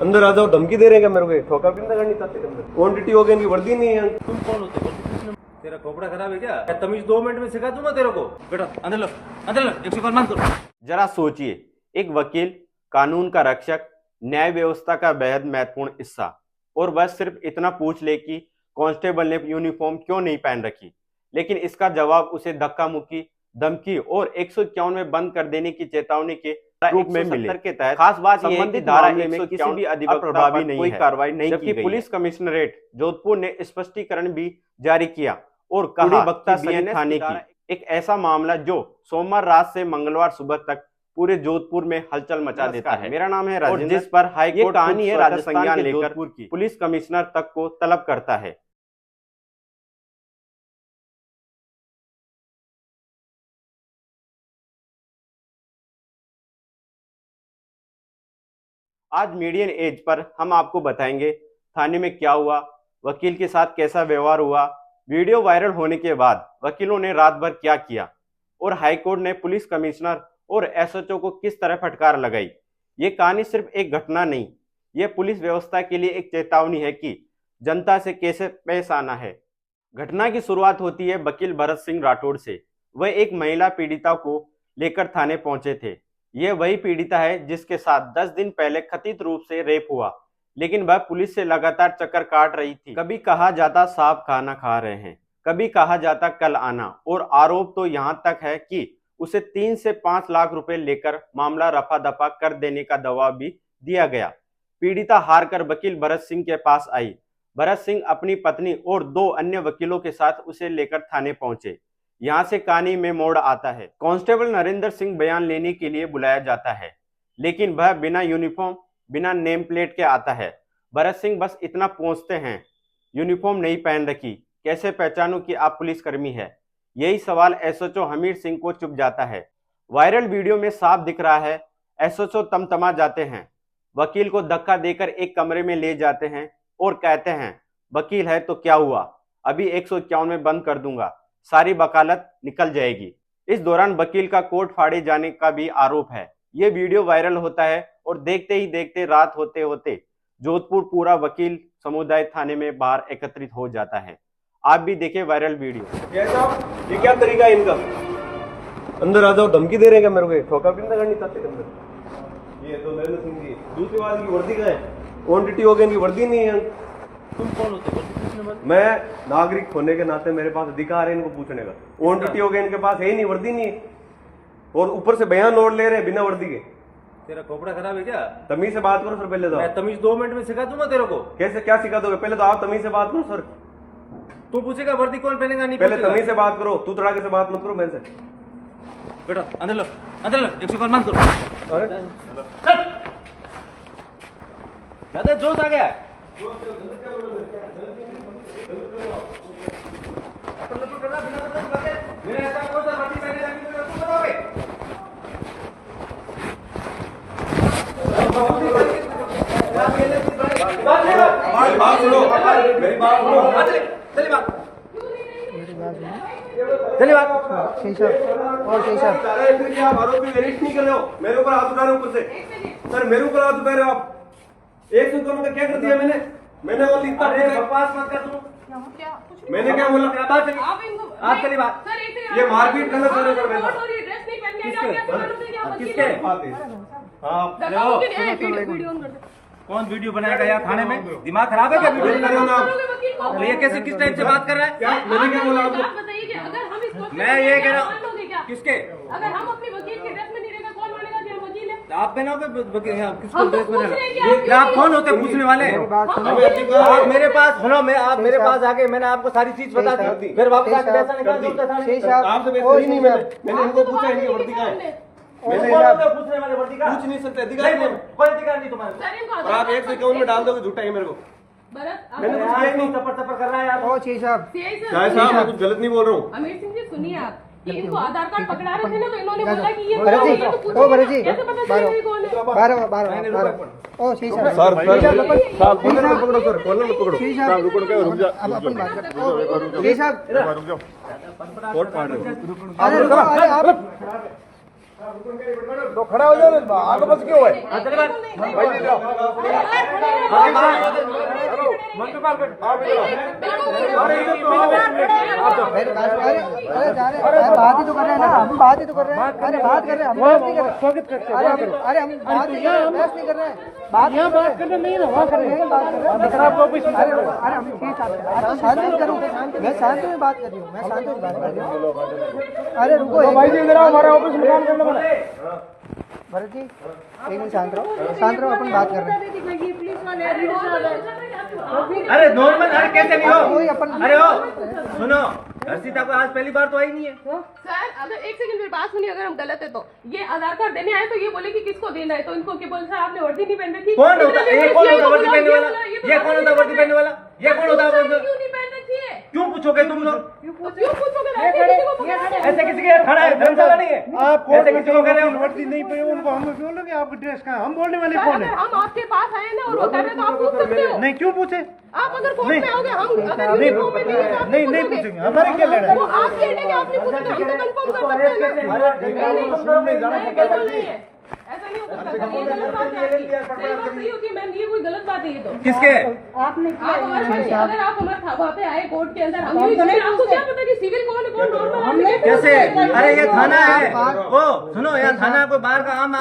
अंदर आ जाओ, धमकी दे रहे हैं क्या मेरे को? ठोका पिंदा करनी चाहते अंदर? क्वांटिटी हो गई, इनकी वर्दी नहीं है। तुम कौन होते हो? तेरा खोपड़ा खराब है क्या? तमीज 2 मिनट में सिखा दूंगा तेरे को। बेटा अंदर लो, अंदर लो, 105 मान करो। जरा सोचिए, एक वकील, कानून का रक्षक, न्याय व्यवस्था का बेहद महत्वपूर्ण हिस्सा, और बस सिर्फ इतना पूछ ले कि कांस्टेबल ने यूनिफॉर्म क्यों नहीं पहन रखी, लेकिन इसका जवाब उसे धक्का मुक्की, धमकी और 151 में बंद कर देने की चेतावनी के रूप में मिले के तहत। खास बात यह है कि धारा में किसी भी अधिवक्ता प्रभावी नहीं, कोई कार्रवाई नहीं की गई। पुलिस कमिश्नरेट जोधपुर ने स्पष्टीकरण भी जारी किया और कहा वक्ता थाने की एक ऐसा मामला जो सोमवार रात से मंगलवार सुबह तक पूरे जोधपुर में हलचल मचा देता है। मेरा नाम है राजेंद्र, जिस पर हाईकोर्ट कहानी है राजस्थान के जोधपुर की पुलिस कमिश्नर तक को तलब करता है। आज मीडियम एज पर हम आपको बताएंगे थाने में क्या हुआ, वकील के साथ कैसा व्यवहार हुआ, वीडियो वायरल होने के बाद वकीलों ने रात भर क्या किया और हाईकोर्ट ने पुलिस कमिश्नर और एसएचओ को किस तरह फटकार लगाई। ये कहानी सिर्फ एक घटना नहीं, ये पुलिस व्यवस्था के लिए एक चेतावनी है कि जनता से कैसे पेश आना है। घटना की शुरुआत होती है वकील भरत सिंह राठौड़ से। वह एक महिला पीड़िता को लेकर थाने पहुंचे थे। यह वही पीड़िता है जिसके साथ 10 दिन पहले कथित रूप से रेप हुआ, लेकिन वह पुलिस से लगातार चक्कर काट रही थी। कभी कहा जाता साहब खाना खा रहे हैं, कभी कहा जाता कल आना, और आरोप तो यहां तक है कि उसे 3 से 5 लाख रुपए लेकर मामला रफा दफा कर देने का दबाव भी दिया गया। पीड़िता हार कर वकील भरत सिंह के पास आई। भरत सिंह अपनी पत्नी और 2 अन्य वकीलों के साथ उसे लेकर थाने पहुंचे। यहां से कहानी में मोड़ आता है। कांस्टेबल नरेंद्र सिंह बयान लेने के लिए बुलाया जाता है, लेकिन वह बिना यूनिफॉर्म, बिना नेम प्लेट के आता है। भरत सिंह बस इतना पूछते हैं, यूनिफॉर्म नहीं पहन रखी, कैसे पहचानूं कि आप पुलिसकर्मी है? यही सवाल एसएचओ हमीर सिंह को चुप जाता है। वायरल वीडियो में साफ दिख रहा है एसएचओ तमतमा जाते हैं, वकील को धक्का देकर एक कमरे में ले जाते हैं और कहते हैं वकील है तो क्या हुआ, अभी 151 में बंद कर दूंगा, सारी वकालत निकल जाएगी। इस दौरान वकील का कोट फाड़े जाने का भी आरोप है। ये वीडियो वायरल होता है और देखते ही देखते रात होते होते जोधपुर पूरा वकील समुदाय थाने में बाहर एकत्रित हो जाता है। आप भी देखें वायरल वीडियो। ये क्या तरीका है इनका? अंदर आ जाओ, धमकी दे रहे हैं क्या मेरे को? ठोका पिंदा करनी चाहते अंदर? ये तो नरेंद्र सिंह जी। दूसरी बात, की वर्दी का है, क्वांटिटी हो गई, इनकी वर्दी नहीं है। तुम कौन होते हो? मैं नागरिक होने के नाते मेरे पास अधिकार है इनको पूछने का। क्वांटिटी हो गई इनके पास है ही नहीं, वर्दी नहीं है, और ऊपर से बयान और ले रहे हैं बिना वर्दी के। तेरा खोपड़ा खराब है क्या? तमीज से बात करो सर। पहले तो मैं तमीज 2 मिनट में सिखा दूंगा तेरे को। कैसे क्या सिखा दोगे? पहले तो आप तमीज से बात करो सर। तू पूछेगा वर्दी कौन पहनेगा? नहीं पहले तमीज से बात करो, तू तड़ाके से बात मत करो मेरे से। बेटा अंदर लो, अंदर लो, 105 मान करो। अरे दादा जोश आ गया। बात सुनो, मेरी बात सुनो। चलिए बात, चलिए बात। सही साहब, और सही साहब। क्या आरोपी वरिष्ठ नहीं कर रहे हो? मेरे ऊपर हाथ उठा रहे हो ऊपर से। सर मेरे ऊपर हाथ उठा रहे हो आप। 151 का क्या कर दिया मैंने वो लिखा बकवास मत कर तू। मैंने क्या बोला? बात चली, आप चली बात। ये मारपीट करना शुरू कर देगा। किसके? कौन वीडियो बनाएगा यार थाने में? दिमाग खराब है क्या? वीडियो बना रहे हो ना? तो ये कैसे किस टाइप से बात कर रहा है? क्या मैंने क्या बोला आपको? मैं ये कह रहा हूँ किसके? अगर हम अपने वकील के ड्रेस में नहीं रहेगा कौन मानेगा कि हम वकील हैं? आप पहनाओगे किसको ड्रेस में रहना? आप कौन होते पूछने वाले? आप मेरे पास सुनो, मैं आप मेरे पास आके मैंने आपको सारी चीज बता दी, फिर वापस आके पैसा निकाल दो। सही साहब, आपसे बेहतर नहीं मैंने इनको पूछा इनकी वर्दी का है। मैंने पूछने वाले वर्दी का पूछ नहीं सकते, अधिकार नहीं। कोई अधिकार नहीं तुम्हारे। और आप 151 में डाल दोगे, झूठा है मेरे को। मैंने कुछ किया ही नहीं। चप्पर चप्पर कर रहा है यार। ओ सही साहब, शायद साहब मैं कुछ गलत नहीं बोल रहा हूँ। अमीर सिंह जी सुनिए, आप कि इनको आधार कार्ड पकड़ा रहे थे ना, तो इन्होंने बोला कि ये भरत जी, ये तो पूछो ओ भरत जी, कैसे पता चलेगा ये कौन है? 12 ओ सही साहब। सर कॉलर मत पकड़ो सर, कॉलर मत पकड़ो। सही साहब, रुक जाओ, अब अपन बात करते हैं। सही साहब, रुक जाओ, कोर्ट फाड़ रहे हो। अरे आप तो खड़ा हो जाओ, आगे बस क्यों है? चले बात। बात ही तो कर रहे हैं ना, हम बात ही तो कर रहे हैं। अरे बात कर रहे हैं, हम बहस नहीं कर रहे। अरे हम बात नहीं कर रहे, बहस नहीं कर रहे। बात करना नहीं है, वहाँ कर रहे हैं, बात कर रहे हैं। अरे हम शांति में करूँ, मैं शांति में बात कर रही हूँ, मैं शांति में बात कर रही हूँ। अरे रुको भाई जी, हमारे ऑफिस में काम करना पड़ा। भरत जी एक मिनट शांत रहो, अपन बात कर रहे हैं। अरे नॉर्मल, अरे कैसे नहीं वही हो? अपन- अरे हो सुनो, हर्षिता को आज पहली बार तो आई नहीं है। सर अगर एक सेकंड मेरी बात सुनिए, अगर हम गलत है तो ये आधार कार्ड देने आए तो ये बोले कि किसको देना है, तो इनको क्या बोले सर आपने वर्दी नहीं पहन रखी। कौन होता है? ये कौन होता है वर्दी पहनने वाला? ये कौन होता है वर्दी पहनने वाला? ये कौन होता है? क्यों नहीं पहन रखी है? क्यों पूछोगे तुम लोग? क्यों पूछोगे? ऐसे किसी के खड़ा है, धर्मशाला नहीं है। आप ऐसे किसी को कह रहे हो? वर्दी नहीं पे उनको हम बोलोगे आपकी ड्रेस कहाँ है? हम बोलने वाले कौन अगर है? हम आपके पास आए ना और वो कर रहे तो आप पूछ सकते हो। नहीं क्यों पूछे? आप अगर कोर्ट में आओगे, हम अगर नहीं यूनिफॉर्म में नहीं है तो आप नहीं पूछोगे। पूछेंगे, हमारे क्या लड़ा वो आपकी हेडेक है, आप नहीं पूछोगे, हम तो कंफर्म कर सकते हैं ना। ऐसा नहीं हो सकता, ये गलत बात है आपकी। सही बात सही होती है मैम, ये कोई गलत बात है ये तो। किसके? आप हमारे पास, अगर आप हमारे वहाँ पे आए कोर्ट के अंदर, हम आपको क्या पता कि सिविल कौन है कौन नॉर्मल है? कैसे? अरे ये थाना है। ओ सुनो, यहाँ थाना कोई बाहर का आम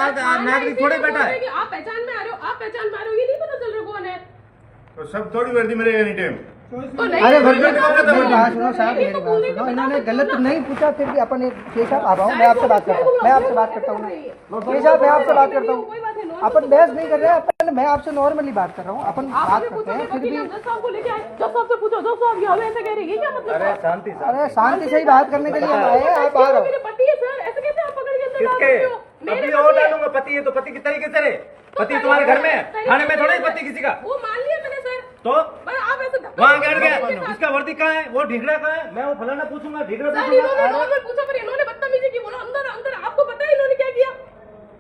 नागरिक थोड़े बैठा है। आप पहचान में आ रहे हो, आप पहचान में आ रहे हो, ये नहीं पता चल रहा कौन है। तो सब थोड़ी वर्दी मेरे एनी टाइम। तो नहीं अरे मेरी बात सुनो साहब, मेरी बात सुनो। इन्होंने गलत नहीं पूछा, फिर भी अपन एक केस आप आ रहा हूँ, मैं आपसे बात करता हूँ, मैं आपसे बात करता हूँ, केस साहब मैं आपसे बात करता हूँ। अपन बहस नहीं कर रहे हैं, अपन मैं आपसे नॉर्मली बात कर रहा हूँ, अपन बात करते हैं। फिर भी जज साहब को लेके आए, जज साहब से पूछो, जज साहब ये हमें ऐसे कह रहे हैं, ये क्या मतलब? अरे शांति अरे शांति से ही बात करने के लिए हम आए हैं, आप आ रहे हो। मेरे पति है सर, ऐसे कैसे आप पकड़ के अंदर डाल किसके? सकते हो? मेरे पति और डालूंगा। पति है तो पति की तरीके से रहे। पति तुम्हारे घर में है, थाने में थोड़ा ही पति किसी का। वो मान लिया मैंने सर, तो पर आप ऐसे वहाँ बैठ गया, इसका वर्दी कहाँ है? वो ढीगरा कहाँ है? मैं वो फलाना पूछूंगा, ढीगरा सर पूछूंगा। इन्होंने नॉर्मल पूछा, पर इन्होंने बदतमीजी की, बोला अंदर अंदर। आपको पता है इन्होंने क्या किया?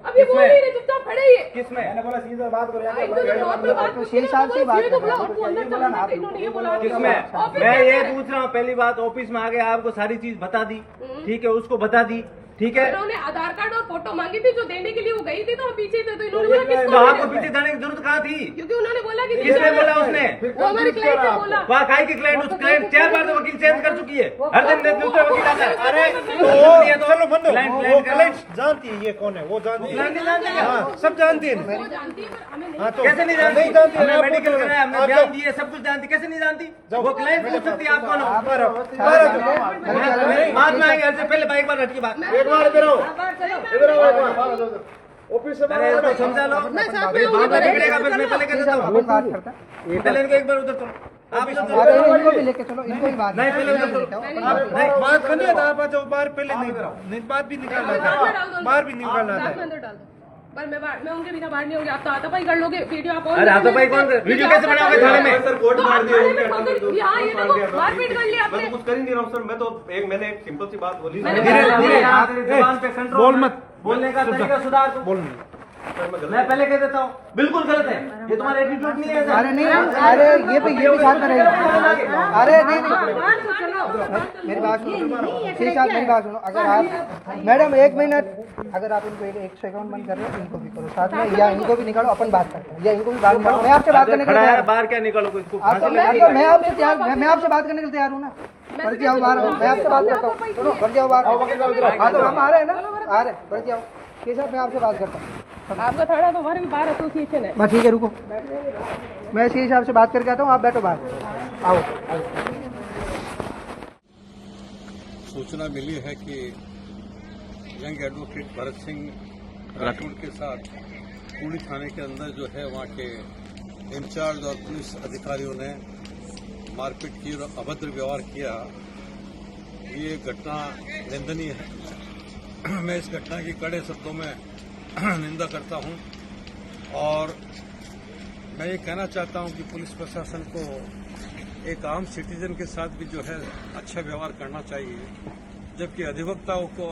अब ये बोल किसमें? नहीं रहे, चुपचाप खड़े ही है। किसमें? बोला सीधा बात करो यार। नॉर्मल बात तो शेष साहब से बात कर रहे हैं। आपको अंदर चलना है, इन्होंने ये बोला। किसमें? ऑफिस मैं में ये है। पूछ रहा हूँ, पहली बात ऑफिस में आ गए, आपको सारी चीज बता दी, ठीक है, उसको बता दी, ठीक है। उन्होंने आधार कार्ड और फोटो मांगी थी, जो देने के लिए वो गई थी, तो हम पीछे थे, तो इन्होंने बोला तो किसको आपको देना है? पीछे जाने की जरूरत कहाँ थी? क्योंकि उन्होंने बोला कि किसने बोला उसने? वो हमारे क्लाइंट ने बोला। वहाँ खाई की क्लाइंट, उस क्लाइंट 4 बार तो वकील चेंज कर चुकी है, हर दिन दूसरा वकील आता है। अरे चलो बंदो, वो क्लाइंट जानती है ये कौन है, वो जानती है। क्लाइंट नहीं जानते क्या? हाँ सब जानती है। वो जानती है, पर हमें नहीं। हाँ तो कैसे नहीं जानती? नहीं जानती, हमने आपको मेडिकल बोला। कराया, हमने आप बयान जाओ। दिए, सब कुछ जानती, कैसे नहीं जानती? वो क्लाइंट पूछ सकती है आप कौन हो? बाद में आएंगे, ऐसे पहले बाइक बार हटकी बात। एक बार इधर आओ, इधर आओ एक बार। ऑफिस से अरे इसको समझा लो, मैं साथ में ये हूँ, बाद में इधर बिगड़ेगा, फिर मैं पहले कह देता हूँ। अपन बात करता है। पहले इनको एक बार उधर करो, आप इधर चलो। अरे इनको भी लेके चलो, इनको भी बात नहीं, पहले उधर करो। नहीं बात करनी है तो आप जाओ बाहर, पहले नहीं बात भी निकालना था, बाहर भी निकालना था। अंदर डाल दो, पर मैं उनके बिना बाहर नहीं होंगे। आप तो हाथापाई कर लोगे, वीडियो आप अरे हाथापाई कौन कर? वीडियो कैसे बनाओगे थाने में? सर कोर्ट मार दिया उनके हाँ, अंदर दो- यहाँ ये मार देखो, दिया। मारपीट कर लिया मैं आपने। तो कुछ कर ही नहीं रहा हूँ सर, मैं तो मैंने एक सिंपल सी बात बोली। मैंने धीरे बोला- धीरे यहाँ से जुबान पे कंट्रोल, बोल मत। बोलने का तरीका सुधार। मैं पहले कह देता हूँ, बिल्कुल गलत है ये, तुम्हारा एटीट्यूड नहीं है। अरे नहीं, अरे ये भी साथ में रहेगा। अरे नहीं मेरी बात सुनो, ठीक है मेरी बात सुनो। अगर आप मैडम 1 मिनट, अगर आप इनको 151 बंद कर रहे हो, इनको भी करो साथ में, या इनको भी निकालो, अपन बात करते हैं, या इनको भी बात निकालो। मैं आपसे बात करने के खड़ा लिए है, बाहर क्या निकालो इसको? मैं आपसे तैयार, मैं आपसे बात करने के लिए तैयार हूँ ना। बढ़ जाओ बाहर, मैं आपसे बात करता हूँ, सुनो बढ़ जाओ बाहर। हाँ तो हम आ रहे हैं ना, आ रहे, बढ़ जाओ। ठीक है मैं आपसे बात करता हूँ। आपका थाना तो हमारे भी बार एसोसिएशन है। बस ठीक है, रुको, मैं इसी हिसाब से बात करके आता हूँ, आप बैठो बाहर, आओ। सूचना मिली है कि यंग एडवोकेट भरत सिंह राठौड़ के साथ पुलिस थाने के अंदर जो है वहाँ के इंचार्ज और पुलिस अधिकारियों ने मारपीट की और अभद्र व्यवहार किया। ये घटना निंदनीय है। मैं इस घटना की कड़े शब्दों में निंदा करता हूं और मैं ये कहना चाहता हूं कि पुलिस प्रशासन को एक आम सिटीजन के साथ भी जो है अच्छा व्यवहार करना चाहिए, जबकि अधिवक्ताओं को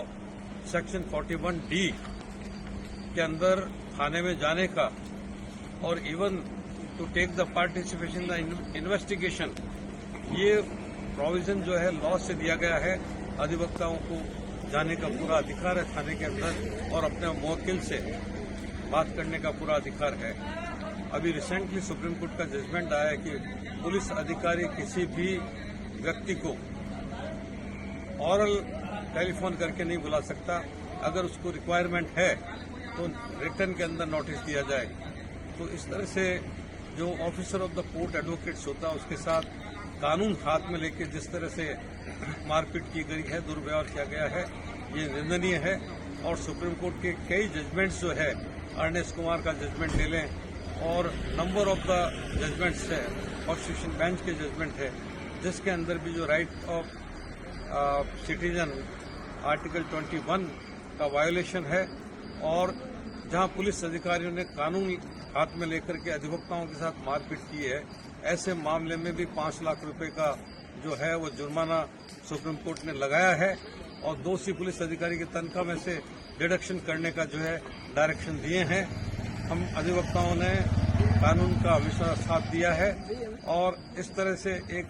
सेक्शन 41D के अंदर थाने में जाने का और even to take the participation the investigation, ये प्रोविजन जो है लॉ से दिया गया है। अधिवक्ताओं को जाने का पूरा अधिकार है थाने के अंदर और अपने मुवक्किल से बात करने का पूरा अधिकार है। अभी रिसेंटली सुप्रीम कोर्ट का जजमेंट आया है कि पुलिस अधिकारी किसी भी व्यक्ति को ऑरल टेलीफोन करके नहीं बुला सकता। अगर उसको रिक्वायरमेंट है तो रिटर्न के अंदर नोटिस दिया जाए। तो इस तरह से जो officer of the court advocates होता है उसके साथ कानून हाथ में लेकर जिस तरह से मारपीट की गई है, दुर्व्यवहार किया गया है, ये निंदनीय है। और सुप्रीम कोर्ट के कई जजमेंट्स जो है, अर्नेस्ट कुमार का जजमेंट ले लें और नंबर ऑफ द जजमेंट्स है, कॉन्स्टिट्यूशन बेंच के जजमेंट है, जिसके अंदर भी जो राइट ऑफ सिटीजन आर्टिकल 21 का वायोलेशन है और जहां पुलिस अधिकारियों ने कानून हाथ में लेकर के अधिवक्ताओं के साथ मारपीट की है, ऐसे मामले में भी 5 लाख रुपए का जो है वो जुर्माना सुप्रीम कोर्ट ने लगाया है और दोषी पुलिस अधिकारी की तनख्वाह में से डिडक्शन करने का जो है डायरेक्शन दिए हैं। हम अधिवक्ताओं ने कानून का हमेशा साथ दिया है और इस तरह से एक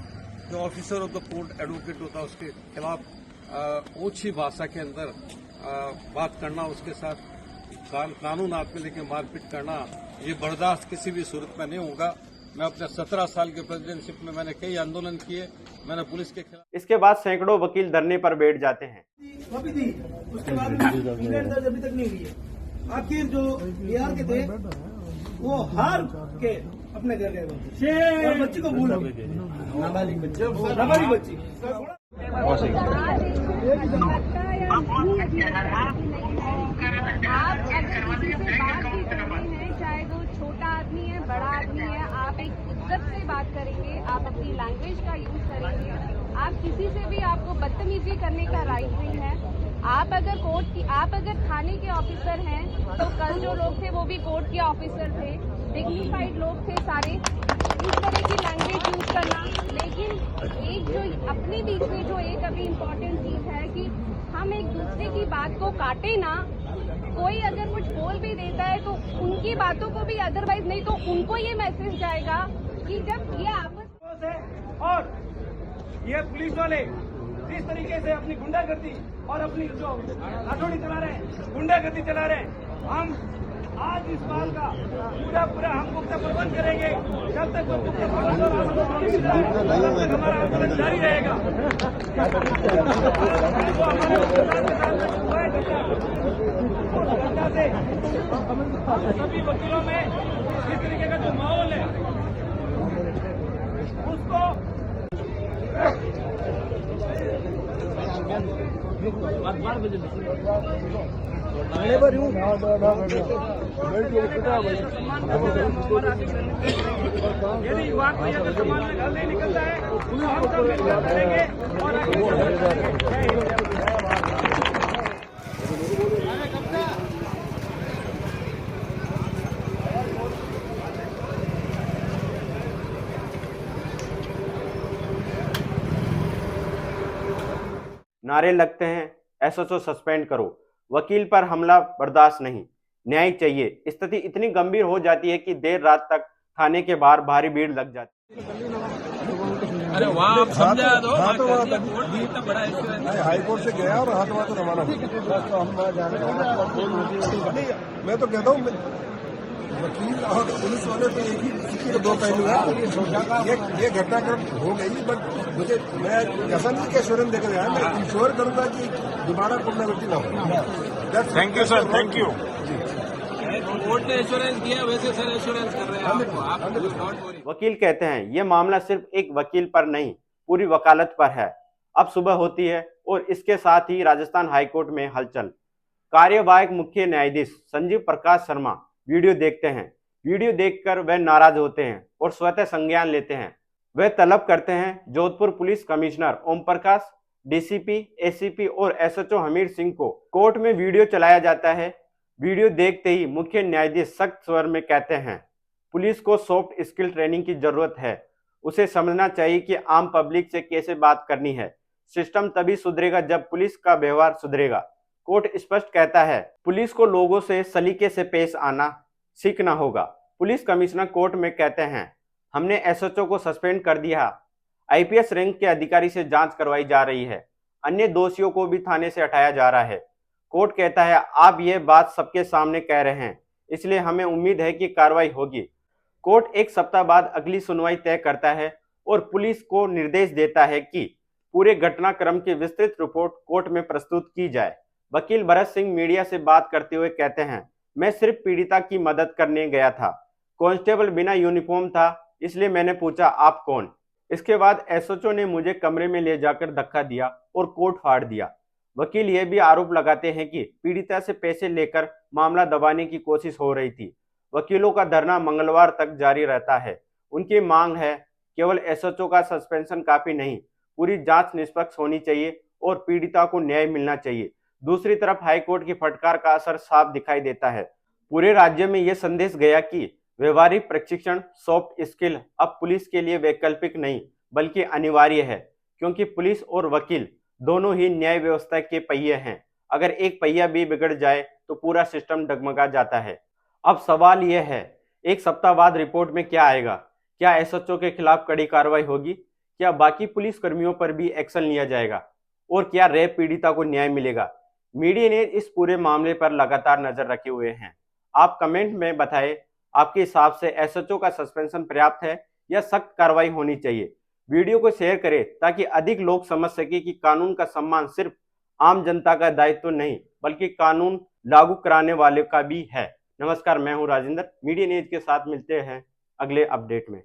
जो officer of the court advocate होता है उसके खिलाफ ओछी भाषा के अंदर बात करना, उसके साथ कानून हाथ में लेकर मारपीट करना, ये बर्दाश्त किसी भी सूरत में नहीं होगा। मैं अपने 17 साल के प्रेसिडेंटशिप में मैंने कई आंदोलन किए, मैंने पुलिस के खिलाफ। इसके बाद सैकड़ों वकील धरने पर बैठ जाते हैं। कॉपी दी, उसके बाद इंग्लैंड दर्ज अभी तक नहीं हुई है। आपके जो बिहार के थे वो हार के अपने घर गए और बच्ची को भूल गए, नाबालिग बच्ची। आप अगर किसी से बात भी कर रहे हैं, चाहे वो छोटा आदमी है, बड़ा आदमी है, आप एक इज्जत से बात करेंगे, आप अपनी लैंग्वेज का यूज करेंगे। आप किसी से भी आपको बदतमीजी करने का राइट नहीं है। आप अगर थाने के ऑफिसर हैं तो कल जो लोग थे वो भी कोर्ट के ऑफिसर थे, डिग्निफाइड लोग थे सारे। इस तरह की लैंग्वेज यूज करना, लेकिन एक जो अपने बीच में जो एक अभी इम्पोर्टेंट चीज है कि हम एक दूसरे की बात को काटे ना। कोई अगर कुछ बोल भी देता है तो उनकी बातों को भी अदरवाइज नहीं तो उनको ये मैसेज जाएगा कि जब ये आपस और ये पुलिस वाले जिस तरीके से अपनी गुंडागर्दी और अपनी जो हथौड़ी चला रहे हैं, गुंडागर्दी चला रहे हैं, हम आज इस बात का पूरा हम पुख्ता प्रबंध करेंगे। जब तक वो पुख्ता प्रबंध तब तक हमारा आंदोलन जारी रहेगा। सभी वकीलों में इस तरीके का जो माहौल है उसको यदि वाकई अगर समाज में हल नहीं निकलता है तो हम सब मिलकर करेंगे और नारे लगते हैं, एसएचओ सस्पेंड करो, वकील पर हमला बर्दाश्त नहीं, न्याय चाहिए। स्थिति इतनी गंभीर हो जाती है कि देर रात तक थाने के बाहर भारी भीड़ लग जाती है। अरे वहाँ आप समझा दो, हाईकोर्ट से गया और हाथ वहां रवाना मैं तो कहता हूँ वकील और पुलिस वाले तो एक ही तो दो पहलू है। ये घटनाक्रम हो गई, बट मैं ऐसा नहीं कि एश्योरेंस देकर गया, मैं इंश्योर करूंगा कि दोबारा पुनरावृत्ति ना हो। Thank you sir, thank you. Court ने एश्योरेंस दिया, वैसे सर एश्योरेंस कर रहे हैं आप। वकील कहते हैं ये मामला सिर्फ एक वकील पर नहीं, पूरी वकालत पर है। अब सुबह होती है और इसके साथ ही राजस्थान हाईकोर्ट में हलचल। कार्यवाहक मुख्य न्यायाधीश संजीव प्रकाश शर्मा वीडियो देखते हैं। वीडियो देखकर वह नाराज होते हैं और स्वतः संज्ञान लेते हैं। वह तलब करते हैं Jodhpur police commissioner Om Prakash, DCP, ACP और एसएचओ हमीर सिंह को। कोर्ट में वीडियो चलाया जाता है। वीडियो देखते ही मुख्य न्यायाधीश सख्त स्वर में कहते हैं पुलिस को सॉफ्ट स्किल ट्रेनिंग की जरूरत है। उसे समझना चाहिए कि आम पब्लिक से कैसे बात करनी है। सिस्टम तभी सुधरेगा जब पुलिस का व्यवहार सुधरेगा। कोर्ट स्पष्ट कहता है पुलिस को लोगों से सलीके से पेश आना सीखना होगा। पुलिस कमिश्नर कोर्ट में कहते हैं हमने एसएचओ को सस्पेंड कर दिया। आईपीएस रैंक के अधिकारी से जांच करवाई जा रही है। अन्य दोषियों को भी थाने से हटाया जा रहा है। कोर्ट कहता है आप ये बात सबके सामने कह रहे हैं, इसलिए हमें उम्मीद है कि कार्रवाई होगी। कोर्ट एक सप्ताह बाद अगली सुनवाई तय करता है और पुलिस को निर्देश देता है कि पूरे घटनाक्रम की विस्तृत रिपोर्ट कोर्ट में प्रस्तुत की जाए। वकील भरत सिंह मीडिया से बात करते हुए कहते हैं, मैं सिर्फ पीड़िता की मदद करने गया था। कांस्टेबल बिना यूनिफॉर्म था, इसलिए मैंने पूछा आप कौन। इसके बाद एसएचओ ने मुझे कमरे में ले जाकर धक्का दिया और कोट फाड़ दिया। वकील यह भी आरोप लगाते हैं कि पीड़िता से पैसे लेकर मामला दबाने की कोशिश हो रही थी। वकीलों का धरना मंगलवार तक जारी रहता है। उनकी मांग है केवल एसएचओ का सस्पेंशन काफी नहीं, पूरी जांच निष्पक्ष होनी चाहिए और पीड़िता को न्याय मिलना चाहिए। दूसरी तरफ हाईकोर्ट की फटकार का असर साफ दिखाई देता है। पूरे राज्य में यह संदेश गया कि व्यवहारिक प्रशिक्षण सॉफ्ट स्किल अब पुलिस के लिए वैकल्पिक नहीं बल्कि अनिवार्य है, क्योंकि पुलिस और वकील दोनों ही न्याय व्यवस्था के पहिए हैं। अगर एक पहिया भी बिगड़ जाए तो पूरा सिस्टम डगमगा जाता है। अब सवाल यह है, एक सप्ताह बाद रिपोर्ट में क्या आएगा? क्या एसएचओ के खिलाफ कड़ी कार्रवाई होगी? क्या बाकी पुलिस कर्मियों पर भी एक्शन लिया जाएगा? और क्या रेप पीड़िता को न्याय मिलेगा? मीडिया ने इस पूरे मामले पर लगातार नजर रखे हुए हैं। आप कमेंट में बताएं, आपके हिसाब से एसएचओ का सस्पेंशन पर्याप्त है या सख्त कार्रवाई होनी चाहिए? वीडियो को शेयर करें ताकि अधिक लोग समझ सके कि कानून का सम्मान सिर्फ आम जनता का दायित्व नहीं बल्कि कानून लागू कराने वाले का भी है। नमस्कार, मैं हूं राजेंद्र। मीडिया न्यूज के साथ मिलते हैं अगले अपडेट में।